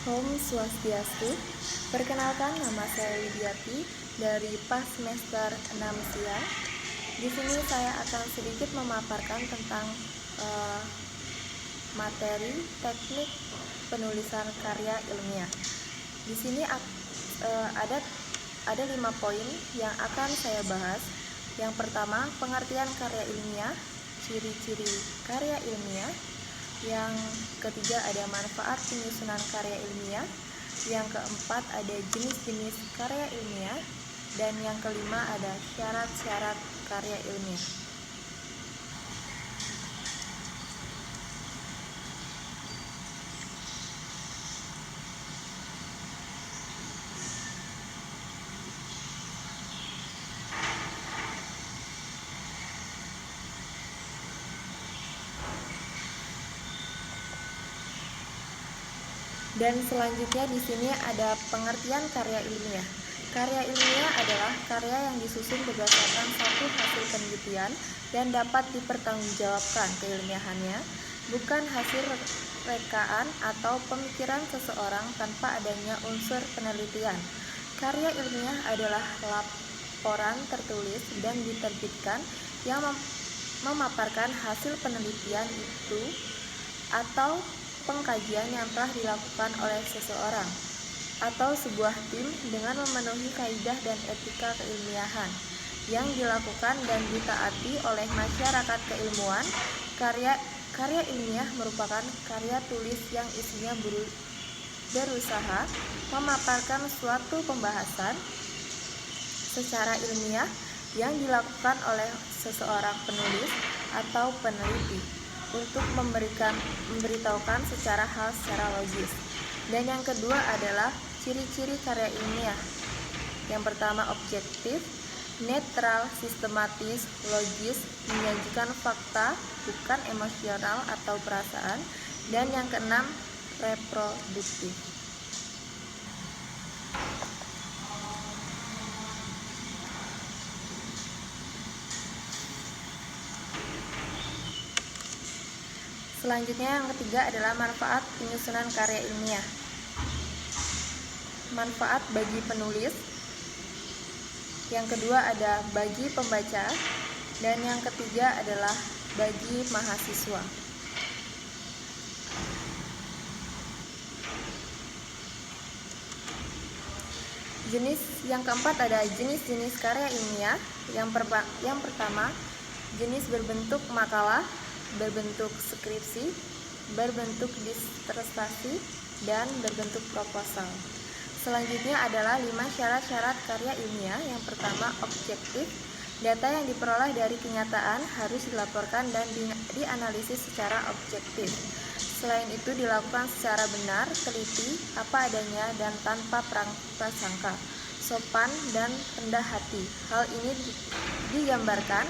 Om Swastiastu. Perkenalkan, nama saya Widiati dari PAS semester 6 Siang. Di sini saya akan sedikit memaparkan tentang materi teknik penulisan karya ilmiah. Di sini ada 5 poin yang akan saya bahas. Yang pertama, pengertian karya ilmiah, ciri-ciri karya ilmiah. Yang ketiga, ada manfaat penyusunan karya ilmiah. Yang keempat, ada jenis-jenis karya ilmiah. Dan yang kelima, ada syarat-syarat karya ilmiah. Dan selanjutnya di sini ada pengertian karya ilmiah. Karya ilmiah adalah karya yang disusun berdasarkan satu hasil penelitian dan dapat dipertanggungjawabkan keilmiahannya, bukan hasil rekaan atau pemikiran seseorang tanpa adanya unsur penelitian. Karya ilmiah adalah laporan tertulis dan diterbitkan yang memaparkan hasil penelitian itu atau pengkajian yang telah dilakukan oleh seseorang atau sebuah tim dengan memenuhi kaidah dan etika keilmiahan yang dilakukan dan ditaati oleh masyarakat keilmuan. Karya ilmiah merupakan karya tulis yang isinya berusaha memaparkan suatu pembahasan secara ilmiah yang dilakukan oleh seseorang penulis atau peneliti untuk memberitahukan secara logis. Dan yang kedua adalah ciri-ciri karya ilmiah. Yang pertama, objektif, netral, sistematis, logis, menyajikan fakta, bukan emosional atau perasaan. Dan yang keenam, reproduktif. Selanjutnya yang ketiga adalah manfaat penyusunan karya ilmiah. Manfaat bagi penulis. Yang kedua ada bagi pembaca. Dan yang ketiga adalah bagi mahasiswa. Yang keempat ada jenis-jenis karya ilmiah. Yang pertama, jenis berbentuk makalah, berbentuk skripsi, berbentuk disertasi, dan berbentuk proposal. Selanjutnya adalah 5 syarat-syarat karya ilmiah. Yang pertama, objektif. Data yang diperoleh dari kenyataan harus dilaporkan dan dianalisis secara objektif. Selain itu dilakukan secara benar, teliti, apa adanya, dan tanpa prasangka, sopan dan rendah hati. Hal ini digambarkan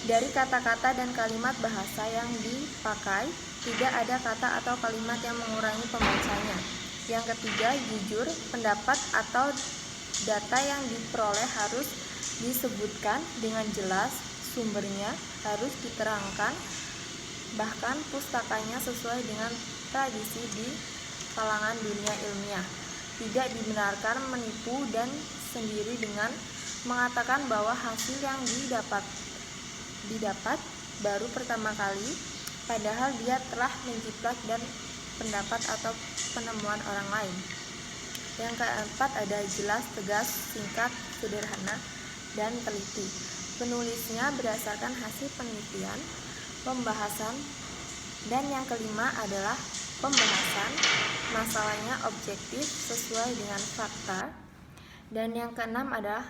dari kata-kata dan kalimat bahasa yang dipakai, tidak ada kata atau kalimat yang mengurangi pembacanya. Yang ketiga, jujur. Pendapat atau data yang diperoleh harus disebutkan dengan jelas, sumbernya harus diterangkan, bahkan pustakanya sesuai dengan tradisi di kalangan dunia ilmiah. Tidak dibenarkan menipu dan sendiri dengan mengatakan bahwa hasil yang didapat baru pertama kali, padahal dia telah menjiplak dan pendapat atau penemuan orang lain. Yang keempat ada jelas, tegas, singkat, sederhana, dan teliti. Penulisnya berdasarkan hasil penelitian, pembahasan. Dan yang kelima adalah pembahasan, masalahnya objektif sesuai dengan fakta. Dan yang keenam adalah